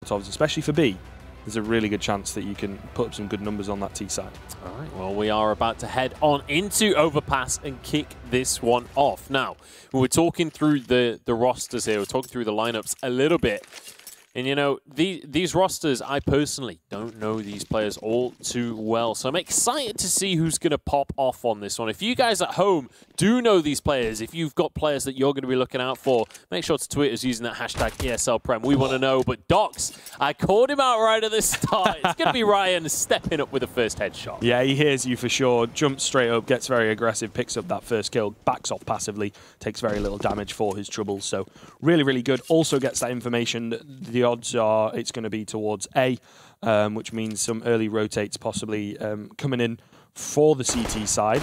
Molotovs, especially for B, there's a really good chance that you can put up some good numbers on that T side. All right, well, we are about to head on into Overpass and kick this one off. Now, we're talking through the rosters here. We're talking through the lineups a little bit. And, you know, these rosters, I personally don't know these players all too well. So I'm excited to see who's going to pop off on this one. If you guys at home do know these players, if you've got players that you're going to be looking out for, make sure to tweet us using that hashtag ESLPrem. We want to know. But Dox, I called him out right at the start. It's going to be Ryan stepping up with the first headshot. Yeah, he hears you for sure. Jumps straight up, gets very aggressive, picks up that first kill, backs off passively, takes very little damage for his troubles. So really, really good. Also gets that information that the odds are it's going to be towards A, which means some early rotates possibly coming in for the CT side.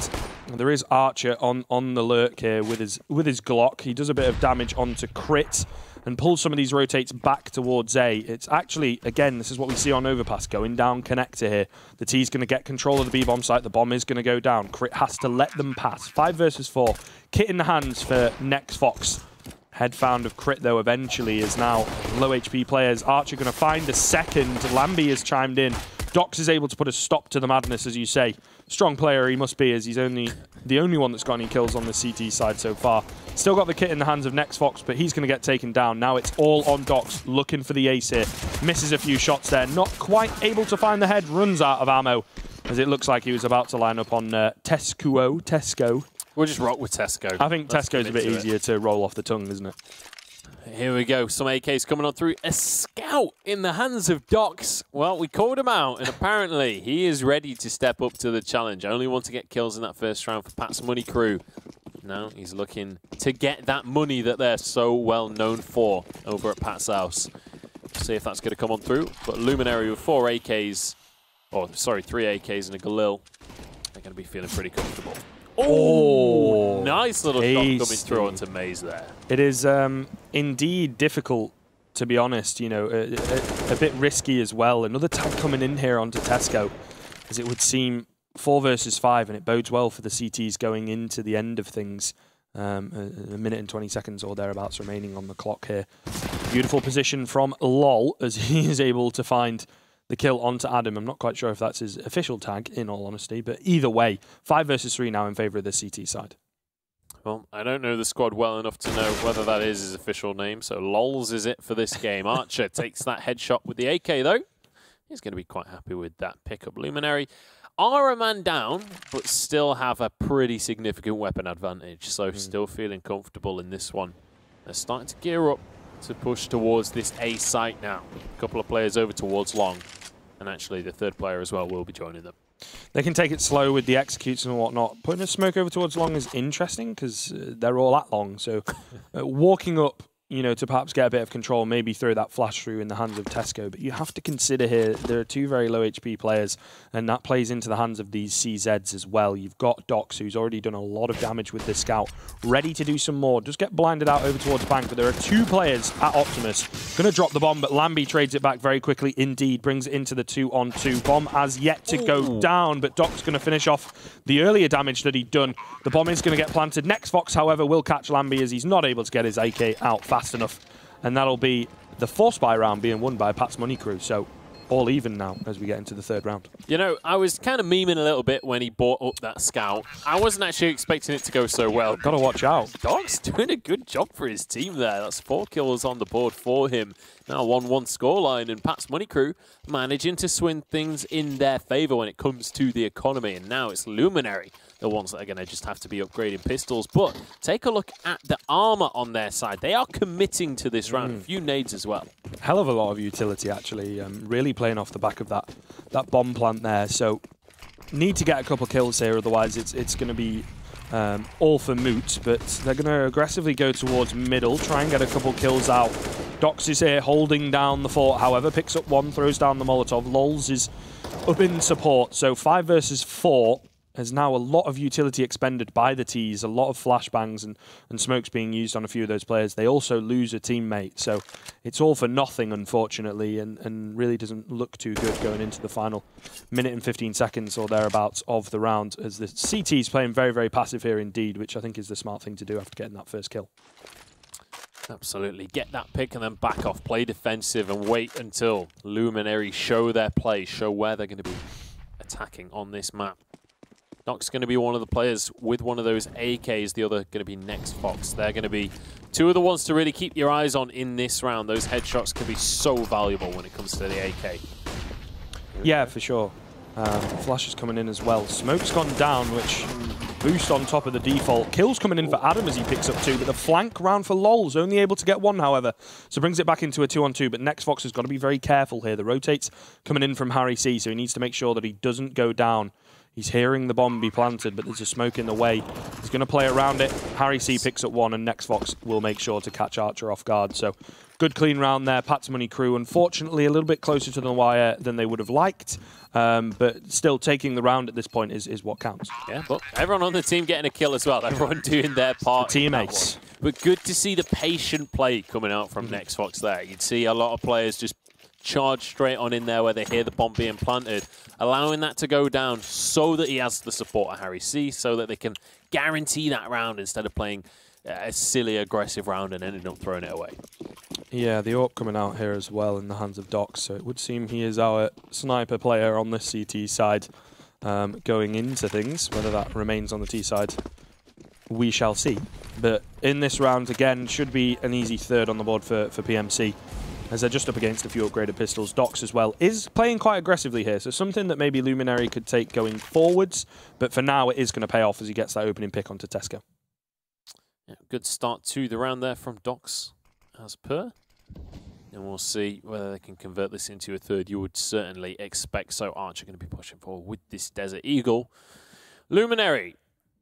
There is Archer on the lurk here with his Glock. He does a bit of damage onto Crit and pulls some of these rotates back towards A. It's actually, again, this is what we see on Overpass, going down connector here. The T's going to get control of the B-bomb site. The bomb is going to go down. Crit has to let them pass. 5 versus 4. Kit in the hands for Next Fox. Head found of Crit, though, eventually is now low HP players. Archer going to find the second. Lambie has chimed in. Dox is able to put a stop to the madness, as you say. Strong player he must be, as he's the only one that's got any kills on the CT side so far. Still got the kit in the hands of Next Fox, but he's going to get taken down. Now it's all on Dox, looking for the ace here. Misses a few shots there. Not quite able to find the head. Runs out of ammo, as it looks like he was about to line up on Tesco. We'll just rock with Tesco. I think Tesco's a bit easier to roll off the tongue, isn't it? Here we go. Some AKs coming on through. A scout in the hands of Dox. Well, we called him out, and apparently he is ready to step up to the challenge. I only want to get kills in that first round for Pat's Money crew. Now he's looking to get that money that they're so well known for over at Pat's house. See if that's going to come on through. But Luminary with 3 AKs and a Galil. They're going to be feeling pretty comfortable. Oh, nice little shot coming through onto Maze there. It is indeed difficult, to be honest. You know, a bit risky as well. Another tag coming in here onto Tesco, as it would seem 4 versus 5, and it bodes well for the CTs going into the end of things. A minute and 20 seconds or thereabouts remaining on the clock here. Beautiful position from LOL, as he is able to find the kill onto Adam. I'm not quite sure if that's his official tag, in all honesty, but either way, 5 versus 3 now in favour of the CT side. Well, I don't know the squad well enough to know whether that is his official name, so LOLs is it for this game. Archer takes that headshot with the AK, though. He's going to be quite happy with that pickup. Luminary are a man down, but still have a pretty significant weapon advantage, so still feeling comfortable in this one. They're starting to gear up to push towards this A site now. A couple of players over towards long, and actually the third player as well will be joining them. They can take it slow with the executes and whatnot. Putting a smoke over towards long is interesting because they're all at long. So walking up, you know, to perhaps get a bit of control, maybe throw that flash through in the hands of Tesco. But you have to consider here, there are 2 very low HP players, and that plays into the hands of these CZs as well. You've got Dox, who's already done a lot of damage with this scout, ready to do some more. Just get blinded out over towards Bank, but there are 2 players at Optimus. Going to drop the bomb, but Lambie trades it back very quickly indeed, brings it into the 2-on-2. Bomb has yet to go down, but Doc's going to finish off the earlier damage that he'd done. The bomb is going to get planted. Next Fox, however, will catch Lambie as he's not able to get his AK out fast enough. And that'll be the 4-spy round being won by Pat's Money crew. So all even now as we get into the 3rd round. You know, I was kind of memeing a little bit when he bought up that scout. I wasn't actually expecting it to go so well. Got to watch out. Doc's doing a good job for his team there. That's 4 kills on the board for him. Now 1-1 scoreline, and Pat's Money crew managing to swing things in their favour when it comes to the economy. And now it's Luminary, the ones that are going to just have to be upgrading pistols. But take a look at the armour on their side. They are committing to this round. A few nades as well. Hell of a lot of utility, actually. Really playing off the back of that bomb plant there. So need to get a couple kills here, otherwise it's going to be all for moot. But they're going to aggressively go towards middle, try and get a couple kills out. Dox is here holding down the fort, however, picks up 1, throws down the Molotov. Lols is up in support, so 5 versus 4. There's now a lot of utility expended by the T's, a lot of flashbangs and smokes being used on a few of those players. They also lose a teammate, so it's all for nothing, unfortunately, and really doesn't look too good going into the final minute and 15 seconds or thereabouts of the round, as the CT's playing very, very passive here indeed, which I think is the smart thing to do after getting that first kill. Absolutely. Get that pick and then back off. Play defensive and wait until Luminary show their play, show where they're going to be attacking on this map. Doc's going to be one of the players with one of those AKs, the other going to be NextFox. They're going to be two of the ones to really keep your eyes on in this round. Those headshots can be so valuable when it comes to the AK. Yeah, for sure. Flash is coming in as well. Smoke's gone down, which boost on top of the default. Kill's coming in for Adam as he picks up 2, but the flank round for LOL's only able to get 1, however. So brings it back into a 2-on-2, but NextFox has got to be very careful here. The rotate's coming in from Harry C, so he needs to make sure that he doesn't go down. He's hearing the bomb be planted, but there's a smoke in the way. He's going to play around it. Harry C picks up 1, and NextFox will make sure to catch Archer off guard. So good clean round there. Patsmoney crew, unfortunately, a little bit closer to the wire than they would have liked. But still, taking the round at this point is what counts. Yeah, but everyone on the team getting a kill as well. Everyone doing their part. The teammates. But good to see the patient play coming out from NextFox there. You'd see a lot of players just charge straight on in there where they hear the bomb being planted, allowing that to go down so that he has the support of Harry C, so that they can guarantee that round instead of playing a silly, aggressive round and ending up throwing it away. Yeah, the AWP coming out here as well in the hands of Doc, so it would seem he is our sniper player on this CT side going into things. Whether that remains on the T side, we shall see. But in this round, again, should be an easy third on the board for PMC, as they're just up against a few upgraded pistols. Docs as well is playing quite aggressively here, so something that maybe Luminary could take going forwards, but for now it is going to pay off as he gets that opening pick onto Tesco. Yeah, good start to the round there from Docs, as per. And we'll see whether they can convert this into a third. You would certainly expect so. Archer going to be pushing forward with this Desert Eagle. Luminary,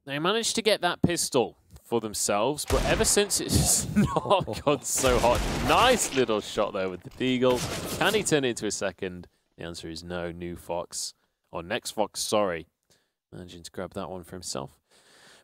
they managed to get that pistol for themselves, but ever since it's not got so hot. Nice little shot there with the Deagle. Can he turn it into a second? The answer is no. New Fox, or NextFox, sorry. Managing to grab that one for himself.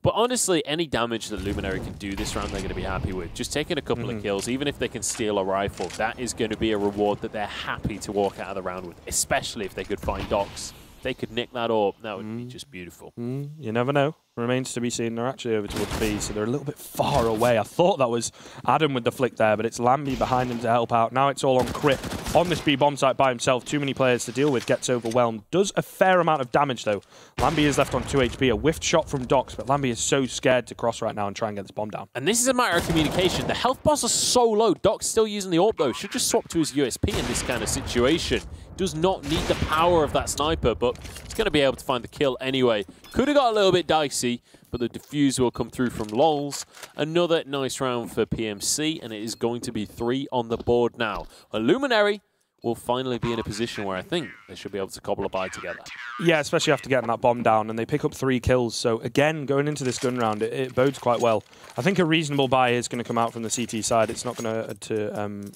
But honestly, any damage that Luminary can do this round, they're going to be happy with. Just taking a couple of kills, even if they can steal a rifle, that is going to be a reward that they're happy to walk out of the round with, especially if they could find Docs. If they could nick that up, that would be just beautiful. You never know. Remains to be seen. They're actually over towards B, so they're a little bit far away. I thought that was Adam with the flick there, but it's Lambie behind him to help out. Now it's all on Crip on this B bomb site by himself. Too many players to deal with. Gets overwhelmed. Does a fair amount of damage, though. Lambie is left on 2 HP. A whiffed shot from Docs, but Lambie is so scared to cross right now and try and get this bomb down. And this is a matter of communication. The health bars are so low. Doc's still using the AWP, though. Should just swap to his USP in this kind of situation. Does not need the power of that sniper, but he's going to be able to find the kill anyway. Could have got a little bit dicey, but the defuse will come through from LOLs. Another nice round for PMC, and it is going to be 3 on the board now. A Luminary will finally be in a position where I think they should be able to cobble a bye together. Yeah, especially after getting that bomb down, and they pick up 3 kills. So again, going into this gun round, it bodes quite well. I think a reasonable buy is going to come out from the CT side. It's not going to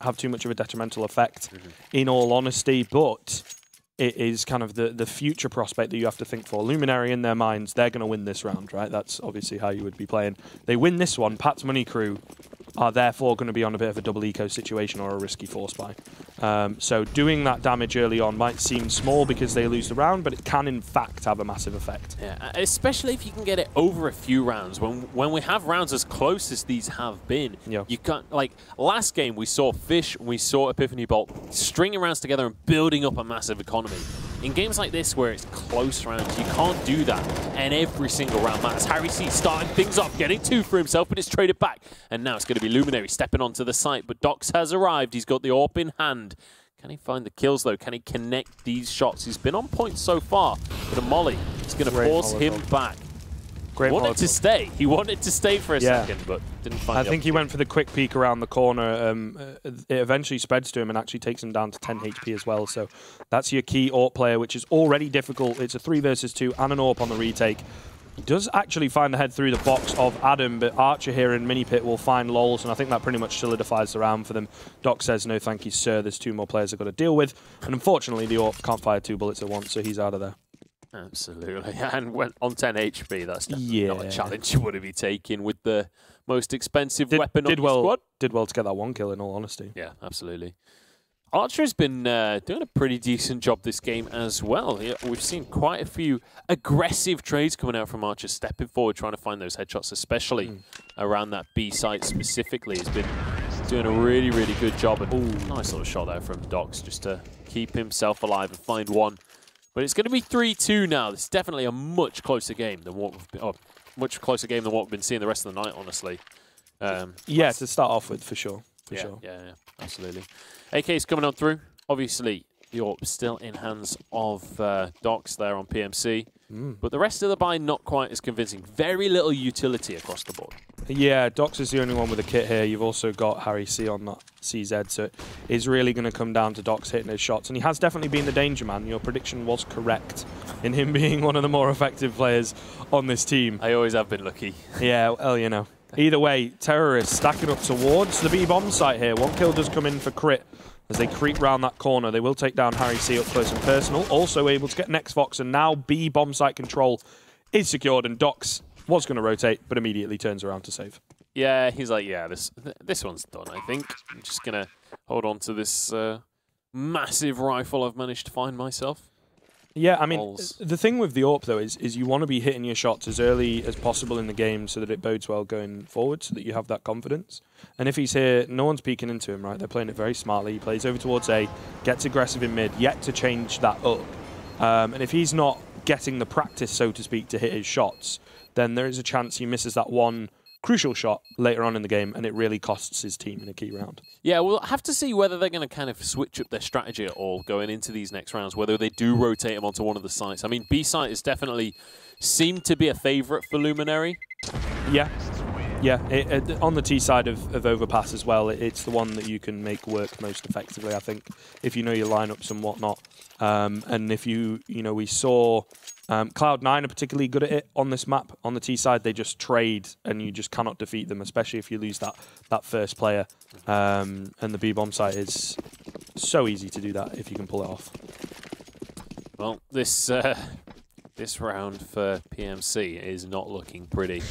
have too much of a detrimental effect, in all honesty, but it is kind of the future prospect that you have to think for. Luminary, in their minds, they're going to win this round, right? That's obviously how you would be playing. They win this one, Patsmoney crew are therefore going to be on a bit of a double eco situation or a risky force buy. So doing that damage early on might seem small because they lose the round, but it can in fact have a massive effect. Yeah, especially if you can get it over a few rounds. When we have rounds as close as these have been, you can't, like last game we saw Fish, we saw Epiphany Bolt stringing rounds together and building up a massive economy. In games like this where it's close rounds, you can't do that, and every single round matters. Harry C starting things off, getting 2 for himself, but it's traded back, and now it's going to be Luminary stepping onto the site, but Docs has arrived. He's got the AWP in hand. Can he find the kills, though? Can he connect these shots? He's been on point so far, but a molly is going to force him back. He wanted to stay. He wanted to stay for a second, but didn't find I think he went for the quick peek around the corner. It eventually spreads to him and actually takes him down to 10 HP as well. So that's your key AWP player, which is already difficult. It's a 3 versus 2 and an AWP on the retake. He does actually find the head through the box of Adam, but Archer here in Mini Pit will find LOLs, and I think that pretty much solidifies the round for them. Doc says, no thank you, sir. There's 2 more players I've got to deal with. And unfortunately, the AWP can't fire 2 bullets at once, so he's out of there. Absolutely. And went on 10 HP. That's not a challenge you want to be taking with the most expensive weapon on the squad. Did well to get that 1 kill, in all honesty. Yeah, absolutely. Archer's been doing a pretty decent job this game as well. We've seen quite a few aggressive trades coming out from Archer, stepping forward, trying to find those headshots, especially around that B site specifically. He's been doing a really, really good job. And nice little shot there from Dox just to keep himself alive and find one. But it's going to be 3-2 now. It's definitely a much closer game than what we've been, we've been seeing the rest of the night, honestly. Yeah, to start off with, for sure. Yeah, absolutely. AK's coming on through. Obviously, the AWP still in hands of Dox there on PMC. But the rest of the buy not quite as convincing. Very little utility across the board. Yeah, Dox is the only one with a kit here. You've also got Harry C on that CZ, so it is really going to come down to Dox hitting his shots. And he has definitely been the danger man. Your prediction was correct in him being one of the more effective players on this team. I always have been lucky. Yeah, well, you know. Either way, Terrorists stacking up towards the B-bomb site here. One kill does come in for Crit. As they creep round that corner, they will take down Harry C up close and personal. Also able to get next Fox, and now B bomb site control is secured, and Dox was going to rotate, but immediately turns around to save. Yeah, he's like, yeah, this one's done, I think. I'm just going to hold on to this massive rifle I've managed to find myself. Yeah, I mean, the thing with the AWP, though, is you want to be hitting your shots as early as possible in the game so that it bodes well going forward, so that you have that confidence. And if he's here, no one's peeking into him, right? They're playing it very smartly. He plays over towards A, gets aggressive in mid, yet to change that up. And if he's not getting the practice, so to speak, to hit his shots, then there is a chance he misses that one crucial shot later on in the game, and it really costs his team in a key round. Yeah, we'll have to see whether they're going to kind of switch up their strategy at all going into these next rounds, whether they do rotate him onto one of the sites. I mean, B site is definitely seemed to be a favourite for Luminary. Yeah. Yeah, on the T side of Overpass as well, it's the one that you can make work most effectively, I think, if you know your lineups and whatnot. And if we saw Cloud9 are particularly good at it on this map. On the T side, they just trade, and you just cannot defeat them, especially if you lose that first player. And the B-bomb site is so easy to do that if you can pull it off. Well, this round for PMC is not looking pretty.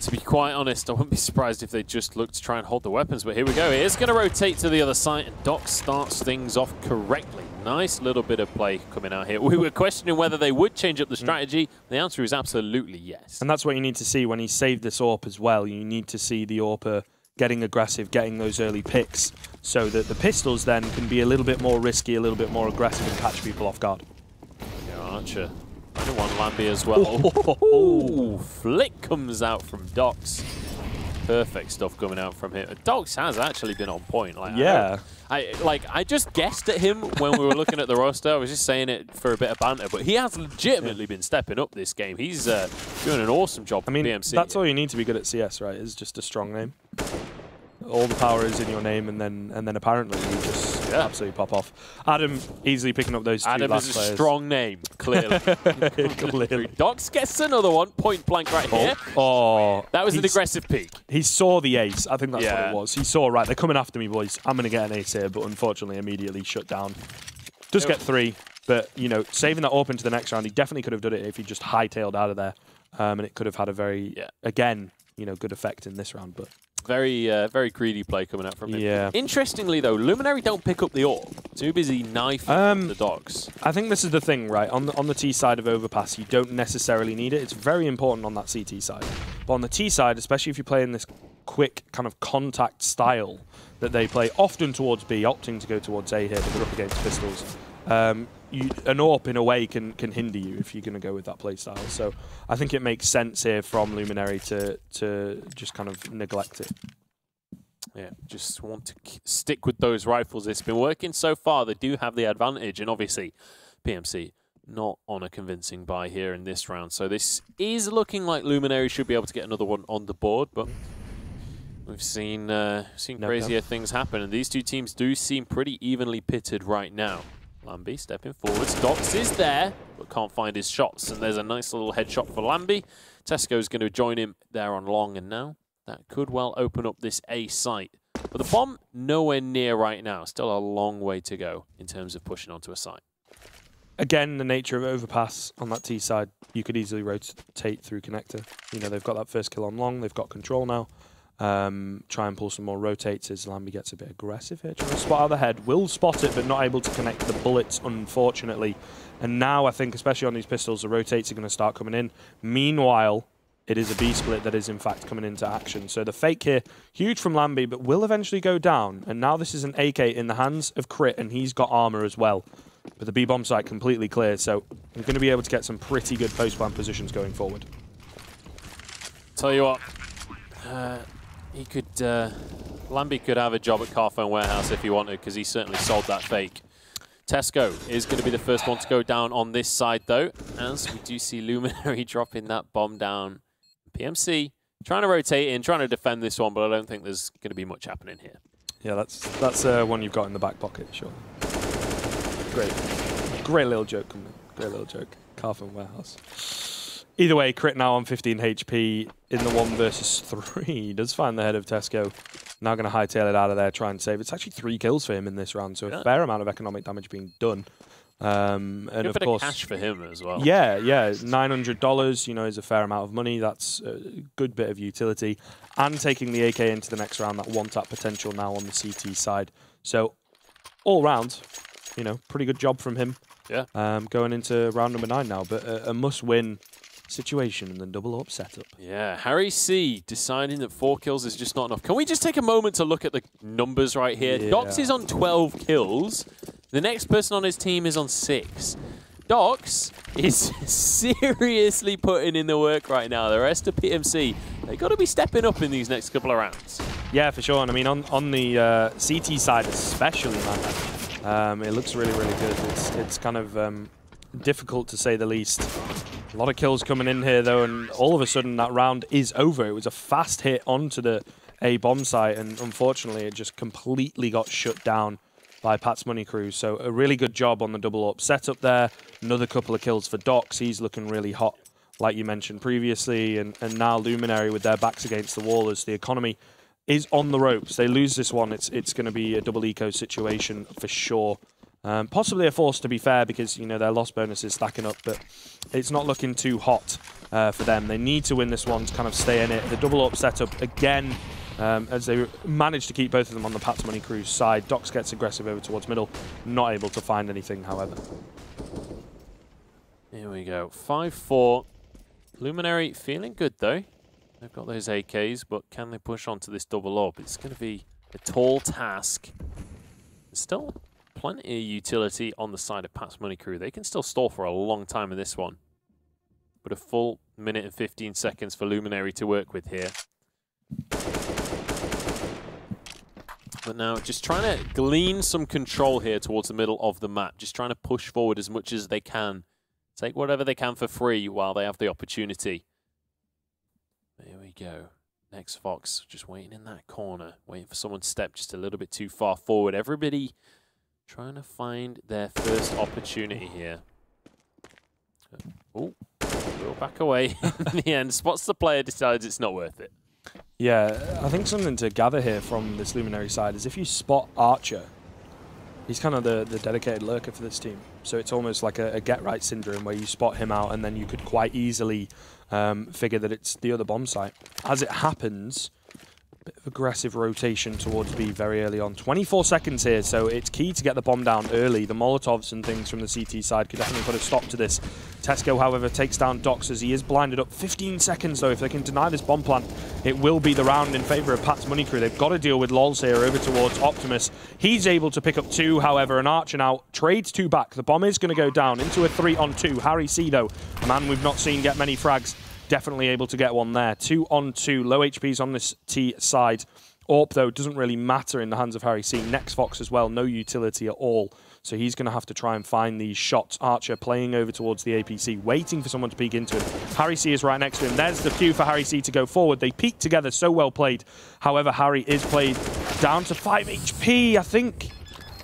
To be quite honest, I wouldn't be surprised if they just look to try and hold the weapons, but here we go. It is going to rotate to the other side, and Dox starts things off correctly. Nice little bit of play coming out here. We were questioning whether they would change up the strategy. The answer is absolutely yes. And that's what you need to see when he saved this AWP as well. You need to see the AWPer getting aggressive, getting those early picks, so that the pistols then can be a little bit more risky, a little bit more aggressive, and catch people off guard. Yeah, Archer. I want Lambie as well. Oh, flick comes out from Dox. Perfect stuff coming out from him. Dox has actually been on point. Like, yeah. I just guessed at him when we were looking at the roster. I was just saying it for a bit of banter, but he has legitimately been stepping up this game. He's doing an awesome job for BMC. That's all you need to be good at CS, right? Is just a strong name. All the power is in your name, and then apparently you just absolutely pop off. Adam easily picking up those two last players. Adam is a strong name, clearly. Clearly. Dox gets another one, point blank right here. Oh, that was an aggressive peek. He saw the ace. I think that's what it was. He saw, right, they're coming after me, boys. I'm going to get an ace here, but unfortunately immediately shut down. Does get 3, but, saving that open to the next round, he definitely could have done it if he just hightailed out of there. And it could have had a very, again, good effect in this round, but... Very greedy play coming out from him. Yeah. Interestingly, though, Luminary don't pick up the AWP. Too busy knifing the Dogs. I think this is the thing, right? On the T side of Overpass, you don't necessarily need it. It's very important on that CT side. But on the T side, especially if you're playing this quick kind of contact style that they play, often towards B, opting to go towards A here, but they're up against pistols. An AWP, in a way, can hinder you if you're going to go with that play style. So I think it makes sense here from Luminary to just kind of neglect it. Yeah, just want to stick with those rifles. It's been working so far. They do have the advantage, and obviously PMC not on a convincing buy here in this round. So this is looking like Luminary should be able to get another one on the board, but we've seen crazier things happen, and these two teams do seem pretty evenly pitted right now. Lambie stepping forwards. Dox is there, but can't find his shots. And there's a nice little headshot for Lambie. Tesco's going to join him there on long, and now that could well open up this A site. But the bomb, nowhere near right now. Still a long way to go in terms of pushing onto a site. Again, the nature of Overpass on that T side, you could easily rotate through connector. They've got that first kill on long. They've got control now. try and pull some more rotates as Lambie gets a bit aggressive here. Trying to spot out the head. Will spot it, but not able to connect the bullets, unfortunately. And now I think, especially on these pistols, the rotates are going to start coming in. Meanwhile, it is a B-split that is, in fact, coming into action. So the fake here, huge from Lambie, but will eventually go down. And now this is an AK in the hands of Crit, and he's got armor as well. But the B-bomb site completely cleared, so we're going to be able to get some pretty good post-plant positions going forward. Tell you what, Lambie could have a job at Carphone Warehouse if he wanted, because he certainly sold that fake. Tesco is going to be the first one to go down on this side, though, as we do see Luminary dropping that bomb down. PMC trying to rotate in, trying to defend this one, but I don't think there's going to be much happening here. Yeah, that's one you've got in the back pocket, sure. Great little joke, great little joke. Carphone Warehouse. Either way, Crit now on 15 HP in the 1 versus 3. Does find the head of Tesco. Now going to hightail it out of there, try and save. It's actually 3 kills for him in this round, so a fair amount of economic damage being done. And good of bit course, of cash for him as well. Yeah, $900, you know, is a fair amount of money. That's a good bit of utility. And taking the AK into the next round, that 1-tap potential now on the CT side. So all round, you know, pretty good job from him. Yeah. Going into round number 9 now, but a must-win situation and then double up setup. Yeah, Harry C deciding that 4 kills is just not enough. Can we just take a moment to look at the numbers right here? Yeah. Dox is on 12 kills. The next person on his team is on 6. Dox is seriously putting in the work right now. The rest of PMC, they got to be stepping up in these next couple of rounds. Yeah, for sure. And I mean, on the CT side especially, man, it looks really, really good. It's kind of difficult to say the least. A lot of kills coming in here, though, and all of a sudden that round is over. It was a fast hit onto the A bomb site, and unfortunately it just completely got shut down by Pat's Money Crew. So a really good job on the double up setup there. Another couple of kills for Dox. He's looking really hot, like you mentioned previously, and now Luminary with their backs against the wall as the economy is on the ropes. They lose this one, it's going to be a double eco situation for sure. Possibly a force, to be fair, because, you know, their loss bonus is stacking up, but it's not looking too hot for them. They need to win this one to kind of stay in it. The double up setup again, as they manage to keep both of them on the Pat's Money Crew's side. Dox gets aggressive over towards middle, not able to find anything, however. Here we go, 5-4. Luminary feeling good, though. They've got those AKs, but can they push onto this double up? It's going to be a tall task. There's still plenty of utility on the side of Pat's Money Crew. They can still stall for a long time in this one. But a full minute and 15 seconds for Luminary to work with here. But now just trying to glean some control here towards the middle of the map. Just trying to push forward as much as they can. Take whatever they can for free while they have the opportunity. There we go. Next Fox just waiting in that corner. Waiting for someone to step just a little bit too far forward. Everybody trying to find their first opportunity here. Oh, we'll back away in the end. Spots the player, decides it's not worth it. Yeah, I think something to gather here from this Luminary side is if you spot Archer, he's kind of the dedicated lurker for this team. So it's almost like a get-right syndrome where you spot him out and then you could quite easily figure that it's the other bomb site. As it happens, bit of aggressive rotation towards B very early on. 24 seconds here, so it's key to get the bomb down early. The Molotovs and things from the CT side could definitely put a stop to this. Tesco, however, takes down Dox as he is blinded up. 15 seconds, though. If they can deny this bomb plant, it will be the round in favor of Pat's Money Crew. They've got to deal with Lols here over towards Optimus. He's able to pick up 2, however, and Archer now trades 2 back. The bomb is going to go down into a 3-on-2. Harry C, though, a man we've not seen get many frags, definitely able to get one there. 2-on-2. Low HPs on this T side. AWP, though, doesn't really matter in the hands of Harry C. Next Fox as well, no utility at all. So he's going to have to try and find these shots. Archer playing over towards the APC, waiting for someone to peek into him. Harry C is right next to him. There's the cue for Harry C to go forward. They peek together, so well played. However, Harry is played down to 5 HP, I think.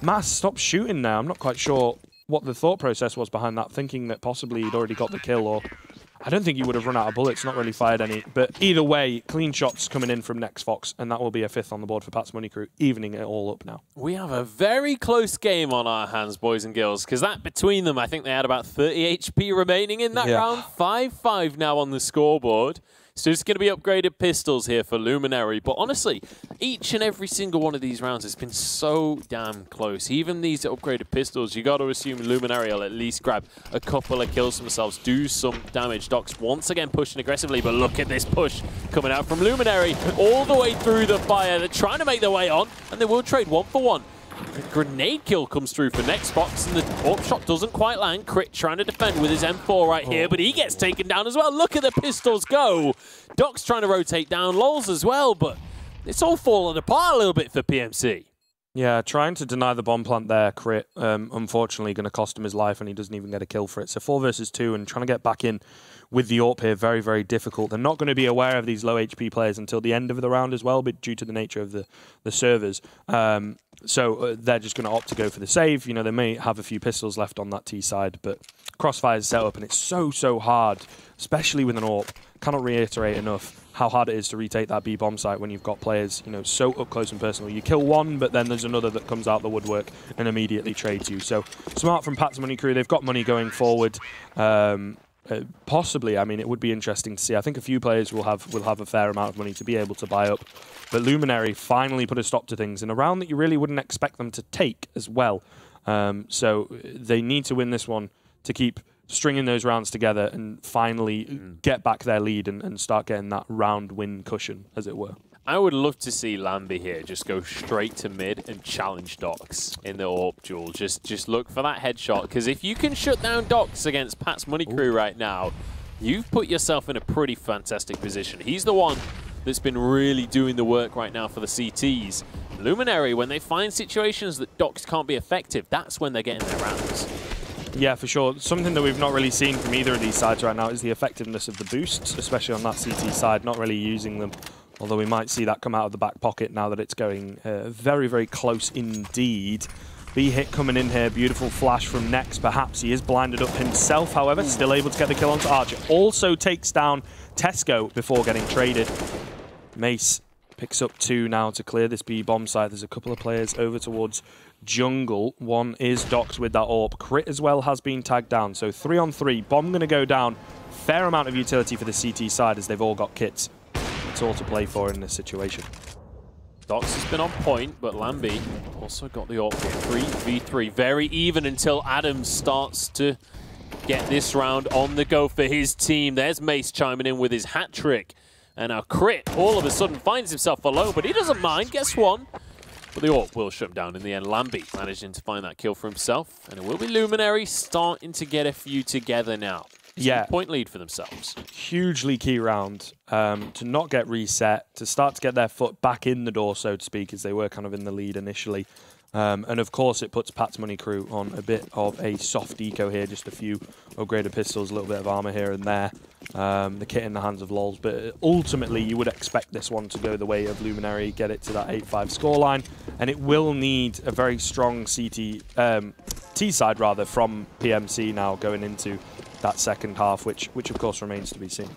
Mass, stop shooting now. I'm not quite sure what the thought process was behind that, thinking that possibly he'd already got the kill, or I don't think he would have run out of bullets, not really fired any. But either way, clean shots coming in from Next Fox, and that will be a 5th on the board for Pat's Money Crew, evening it all up now. We have a very close game on our hands, boys and girls, because that between them, I think they had about 30 HP remaining in that round. 5-5 now on the scoreboard. So it's going to be upgraded pistols here for Luminary. But honestly, each and every single one of these rounds has been so damn close. Even these upgraded pistols, you got to assume Luminary will at least grab a couple of kills themselves, do some damage. Docs once again pushing aggressively, but look at this push coming out from Luminary all the way through the fire. They're trying to make their way on, and they will trade 1 for 1. A grenade kill comes through for Nextbox, and the AWP shot doesn't quite land. Crit trying to defend with his M4 right here, but he gets taken down as well. Look at the pistols go. Doc's trying to rotate down Lols as well, but it's all falling apart a little bit for PMC. Yeah, trying to deny the bomb plant there, Crit, unfortunately going to cost him his life, and he doesn't even get a kill for it. So 4 versus 2, and trying to get back in with the AWP here, very, very difficult. They're not going to be aware of these low HP players until the end of the round as well, but due to the nature of the servers. So they're just going to opt to go for the save. You know, they may have a few pistols left on that T side, but Crossfire is set up, and it's so hard, especially with an AWP. Cannot reiterate enough how hard it is to retake that B bomb site when you've got players, you know, so up close and personal. You kill one, but then there's another that comes out the woodwork and immediately trades you. So smart from Pat's Money Crew. They've got money going forward. Possibly, I mean, it would be interesting to see. I think a few players will have a fair amount of money to be able to buy up. But Luminary finally put a stop to things in a round that you really wouldn't expect them to take as well. So they need to win this one to keep stringing those rounds together and finally get back their lead and start getting that round win cushion, as it were. I would love to see Lambie here just go straight to mid and challenge Docs in the AWP duel. Just look for that headshot, because if you can shut down Docs against Pat's Money Crew right now, you've put yourself in a pretty fantastic position. He's the one that's been really doing the work right now for the CTs. Luminary, when they find situations that Docs can't be effective, that's when they're getting their rounds. Yeah, for sure. Something that we've not really seen from either of these sides right now is the effectiveness of the boosts, especially on that CT side, not really using them. Although we might see that come out of the back pocket now that it's going very, very close indeed. B-hit coming in here. Beautiful flash from Nex. Perhaps he is blinded up himself, however. Still able to get the kill onto Archer. Also takes down Tesco before getting traded. Mace picks up 2 now to clear this B-bomb site. There's a couple of players over towards jungle. One is Docs with that AWP. Crit as well has been tagged down. So 3 on 3. Bomb going to go down. Fair amount of utility for the CT side as they've all got kits. It's all to play for in this situation. Docs has been on point, but Lambie also got the AWP here. 3v3. Very even until Adams starts to get this round on the go for his team. There's Mace chiming in with his hat trick. And now Crit all of a sudden finds himself alone, but he doesn't mind. Gets one. But the AWP will shut him down in the end. Lambie managing to find that kill for himself. And it will be Luminary starting to get a few together now. Yeah. Point lead for themselves. Hugely key round to not get reset, to start to get their foot back in the door, so to speak, as they were kind of in the lead initially. And of course, it puts Pat's Money Crew on a bit of a soft eco here, just a few upgraded pistols, a little bit of armor here and there. The kit in the hands of Lols. But ultimately, you would expect this one to go the way of Luminary, get it to that 8-5 scoreline. And it will need a very strong T-side, rather, from PMC now going into that second half, which of course remains to be seen.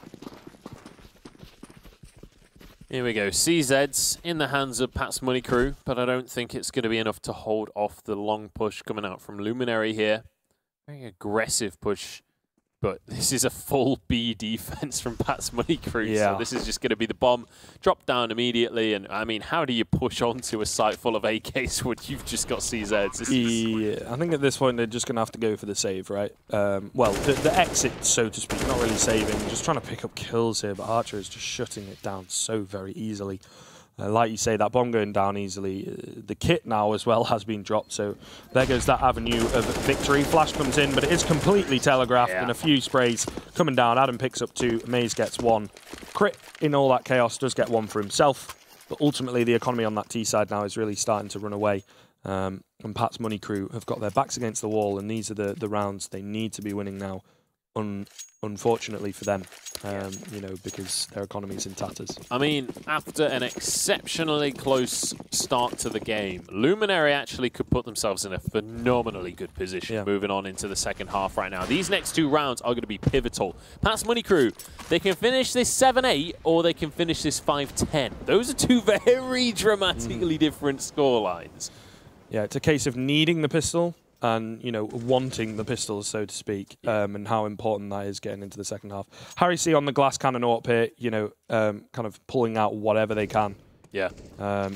Here we go. CZ's in the hands of Pat's Money Crew, but I don't think it's going to be enough to hold off the long push coming out from Luminary here. Very aggressive push, but this is a full B defense from Pat's Money Crew. Yeah. So this is just going to be the bomb. Drop down immediately, and I mean, how do you push onto a site full of AKs when you've just got CZ's? Yeah, I think at this point they're just going to have to go for the save, right? Well, the exit, so to speak, not really saving, just trying to pick up kills here, but Archer is just shutting it down so very easily. Like you say, that bomb going down easily. The kit now as well has been dropped, so there goes that avenue of victory. Flash comes in, but it is completely telegraphed in a few sprays coming down. Adam picks up 2, Maze gets 1. Crit in all that chaos does get 1 for himself, but ultimately the economy on that T side now is really starting to run away. And Pat's Money Crew have got their backs against the wall, and these are the rounds they need to be winning now. Unfortunately for them, you know, because their economy is in tatters. I mean, after an exceptionally close start to the game, Luminary actually could put themselves in a phenomenally good position moving on into the second half right now. These next 2 rounds are going to be pivotal. Pat's Money Crew, they can finish this 7-8 or they can finish this 5-10. Those are 2 very dramatically different score lines. Yeah, it's a case of needing the pistol and, you know, wanting the pistols, so to speak, and how important that is getting into the second half. Harry C on the glass cannon AWP here, you know, kind of pulling out whatever they can. Yeah.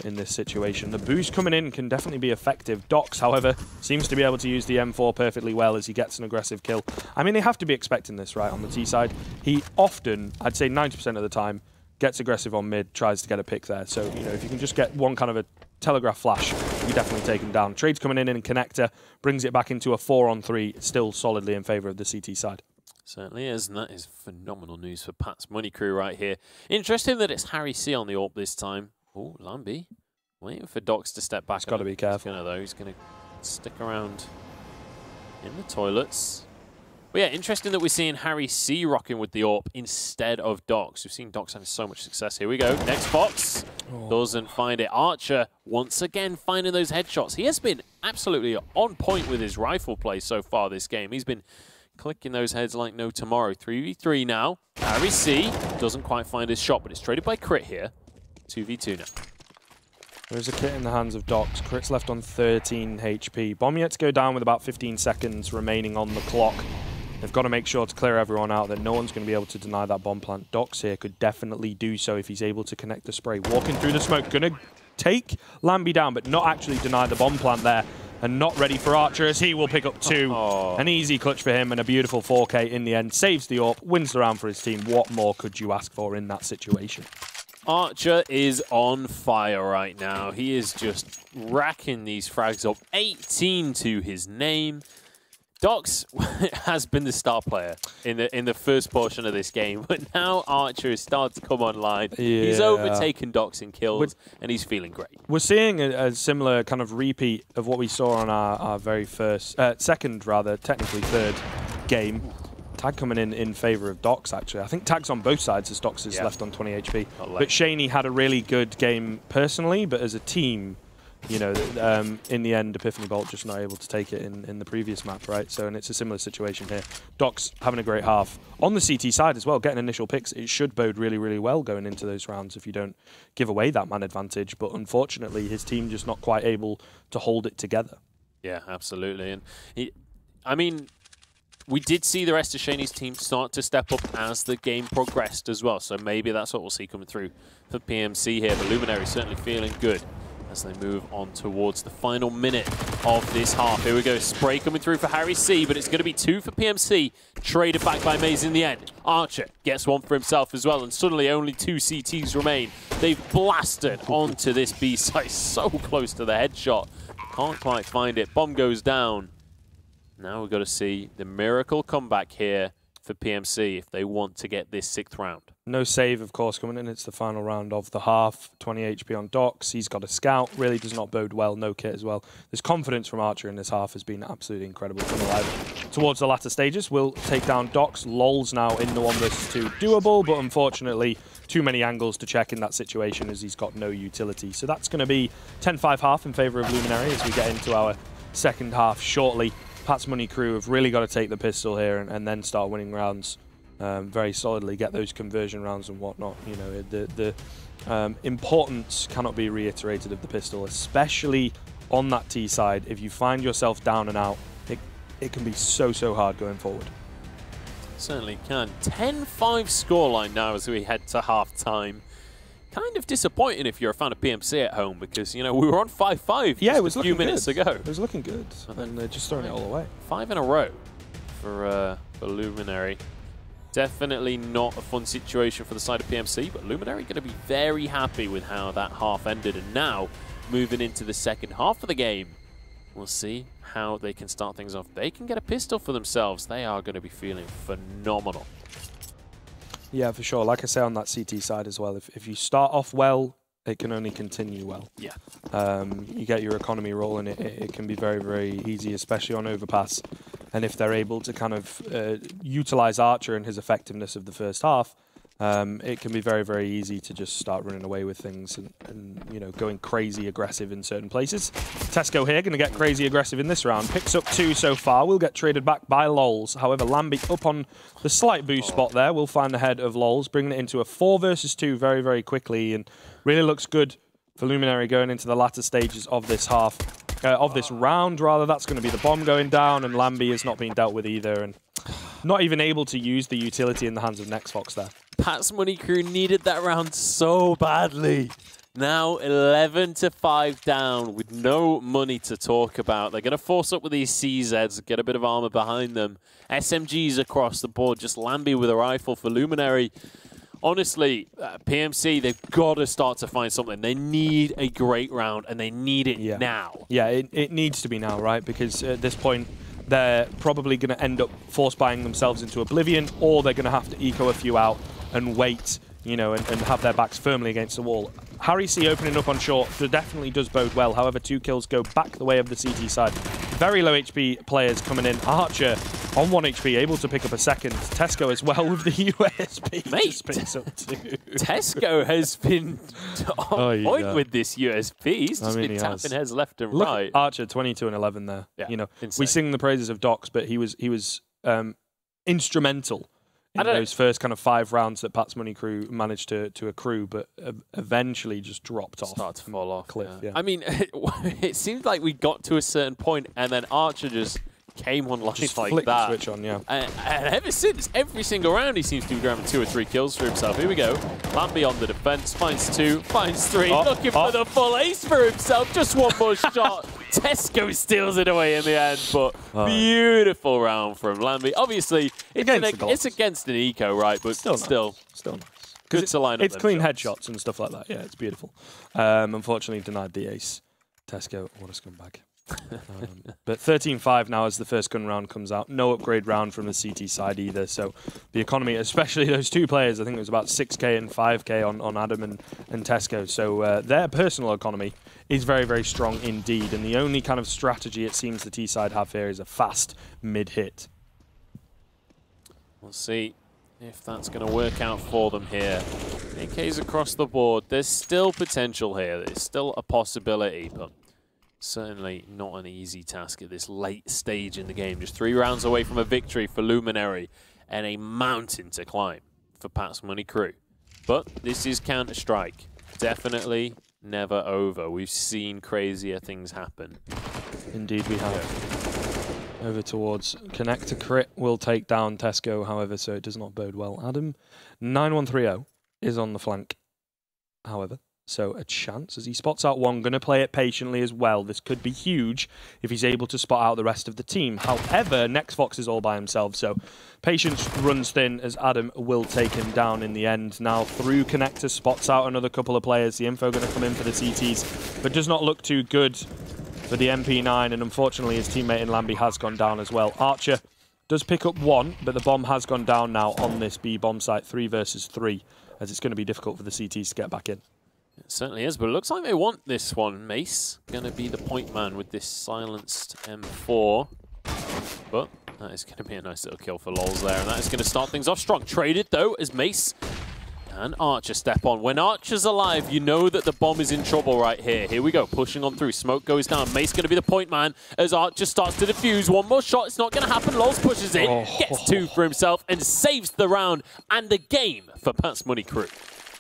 In this situation. The boost coming in can definitely be effective. Dox, however, seems to be able to use the M4 perfectly well as he gets an aggressive kill. I mean, they have to be expecting this, right, on the T side. He often, I'd say 90% of the time, gets aggressive on mid, tries to get a pick there. So, you know, if you can just get one kind of a telegraph flash, you definitely take him down. Trade's coming in connector, brings it back into a 4-on-3, still solidly in favour of the CT side. Certainly is, and that is phenomenal news for Pat's Money Crew right here. Interesting that it's Harry C on the AWP this time. Oh, Lambi waiting for Dox to step back. He's got to be careful. He's going to stick around in the toilets. But yeah, interesting that we're seeing Harry C rocking with the AWP instead of Dox. We've seen Dox having so much success. Here we go. Next box. Doesn't find it. Archer once again finding those headshots. He has been absolutely on point with his rifle play so far this game. He's been clicking those heads like no tomorrow. 3v3 now. Harry C doesn't quite find his shot, but it's traded by Crit here. 2v2 now. There's a kit in the hands of Dox. Crit's left on 13 HP. Bomb yet to go down with about 15 seconds remaining on the clock. They've got to make sure to clear everyone out, that no one's going to be able to deny that bomb plant. Dox here could definitely do so if he's able to connect the spray. Walking through the smoke, going to take Lambi down, but not actually deny the bomb plant there. And not ready for Archer as he will pick up 2. An easy clutch for him and a beautiful 4K in the end. Saves the AWP, wins the round for his team. What more could you ask for in that situation? Archer is on fire right now. He is just racking these frags up. 18 to his name. Dox has been the star player in the first portion of this game, but now Archer is starting to come online. Yeah. He's overtaken Dox in kills, and he's feeling great. We're seeing a similar kind of repeat of what we saw on our very second, technically third game. Tag coming in favour of Dox, actually. I think Tag's on both sides as Dox is left on 20 HP. But Shaney had a really good game personally, but as a team, you know, in the end, Epiphany Bolt just not able to take it in the previous map, right? So, and it's a similar situation here. Dox having a great half. On the CT side as well, getting initial picks, it should bode really, really well going into those rounds if you don't give away that man advantage. But unfortunately, his team just not quite able to hold it together. Yeah, absolutely. And I mean, we did see the rest of Shaney's team start to step up as the game progressed as well. So maybe that's what we'll see coming through for PMC here. But Luminary certainly feeling good as they move on towards the final minute of this half. Here we go, spray coming through for Harry C, but it's going to be 2 for PMC, traded back by Maze in the end. Archer gets 1 for himself as well, and suddenly only 2 CTs remain. They've blasted onto this B site, so close to the headshot. Can't quite find it. Bomb goes down. Now we've got to see the miracle comeback here for PMC if they want to get this 6th round. No save, of course, coming in. It's the final round of the half. 20 HP on Dox. He's got a scout. Really does not bode well. No kit as well. This confidence from Archer in this half has been absolutely incredible. Coming alive towards the latter stages. Will take down Dox. Lol's now in the 1 versus 2 doable, but unfortunately, too many angles to check in that situation as he's got no utility. So that's going to be 10-5 half in favour of Luminary as we get into our second half shortly. Pat's Money Crew have really got to take the pistol here and then start winning rounds very solidly, get those conversion rounds and whatnot. You know, the importance cannot be reiterated of the pistol, especially on that T side. If you find yourself down and out, it can be so hard going forward. Certainly can. 10-5 scoreline now as we head to half-time. Kind of disappointing if you're a fan of PMC at home because, you know, we were on 5-5 a few minutes ago. It was looking good, and they're just throwing it all away. 5 in a row for Luminary. Definitely not a fun situation for the side of PMC, but Luminary going to be very happy with how that half ended. And now, moving into the second half of the game, we'll see how they can start things off. They can get a pistol for themselves. They are going to be feeling phenomenal. Yeah, for sure. Like I say on that CT side as well, if you start off well, it can only continue well. Yeah. You get your economy rolling, it can be very easy, especially on overpass. And if they're able to kind of utilize Archer and his effectiveness of the first half, it can be very easy to just start running away with things and you know, going crazy aggressive in certain places. Tesco here going to get crazy aggressive in this round. Picks up 2 so far. Will get traded back by Lols. However, Lambi up on the slight boost spot there. Will find the head of Lols, bringing it into a 4 versus 2 very quickly, and really looks good for Luminary going into the latter stages of this half. of this round, rather. That's going to be the bomb going down, and Lambie is not being dealt with either, and not even able to use the utility in the hands of NextFox there. Pats Money Crew needed that round so badly. Now 11-5 down with no money to talk about. They're going to force up with these CZs, get a bit of armor behind them. SMGs across the board, just Lambie with a rifle for Luminary. Honestly, PMC, they've got to start to find something. They need a great round, and they need it now. Yeah, it needs to be now, right? Because at this point, they're probably going to end up force buying themselves into oblivion, or they're going to have to eco a few out and wait, you know, and have their backs firmly against the wall. Harry C opening up on short definitely does bode well. However, 2 kills go back the way of the CT side. Very low HP players coming in. Archer on 1 HP, able to pick up a second. Tesco as well with the USP. Mate, just picks up 2. Tesco has been on point with this USP. He's just been tapping heads left and right. Archer 22 and 11 there. Yeah, you know, insane. we sing the praises of Docs, but he was instrumental in those first kind of 5 rounds that Pat's Money Crew managed to accrue, but eventually just dropped off. Started to fall off. Cliff, yeah. I mean, it seemed like we got to a certain point, and then Archer just came online just like flicked that. The switch on, yeah. And ever since, every single round, he seems to be grabbing 2 or 3 kills for himself. Here we go. Lambie on the defense, finds 2, finds 3, looking for the full ace for himself. Just one more shot. Tesco steals it away in the end, but beautiful round from Lambie. Obviously, it's against an eco, right? But still nice. Good to line up. It's clean headshots and stuff like that. Yeah, it's beautiful. Unfortunately, denied the ace. Tesco, what a scumbag. But 13-5 now as the first gun round comes out. No upgrade round from the CT side either. So the economy, especially those 2 players, I think it was about 6k and 5k on Adam and Tesco. So their personal economy is very, very strong indeed. And the only kind of strategy it seems the T side have here is a fast mid-hit. We'll see if that's going to work out for them here. AKs across the board. There's still potential here. There's still a possibility, but certainly not an easy task at this late stage in the game. Just 3 rounds away from a victory for Luminary and a mountain to climb for Pat's Money Crew. But this is Counter-Strike. Definitely never over. We've seen crazier things happen. Indeed we have. Over towards Connector. Crit will take down Tesco, however, so it does not bode well. Adam 9130 is on the flank, however. So a chance as he spots out 1, going to play it patiently as well. This could be huge if he's able to spot out the rest of the team. However, NextFox is all by himself, so patience runs thin as Adam will take him down in the end. Now through Connector, spots out another couple of players. The info going to come in for the CTs, but does not look too good for the MP9, and unfortunately his teammate in Lambie has gone down as well. Archer does pick up 1, but the bomb has gone down now on this B bomb site, 3 versus 3, as it's going to be difficult for the CTs to get back in. It certainly is, but it looks like they want this one. Mace going to be the point man with this silenced M4. But that is going to be a nice little kill for Lols there, and that is going to start things off strong. Traded, though, as Mace and Archer step on. When Archer's alive, you know that the bomb is in trouble right here. Here we go, pushing on through. Smoke goes down. Mace going to be the point man as Archer starts to defuse. One more shot. It's not going to happen. Lols pushes in, gets 2 for himself, and saves the round and the game for Pat's Money Crew.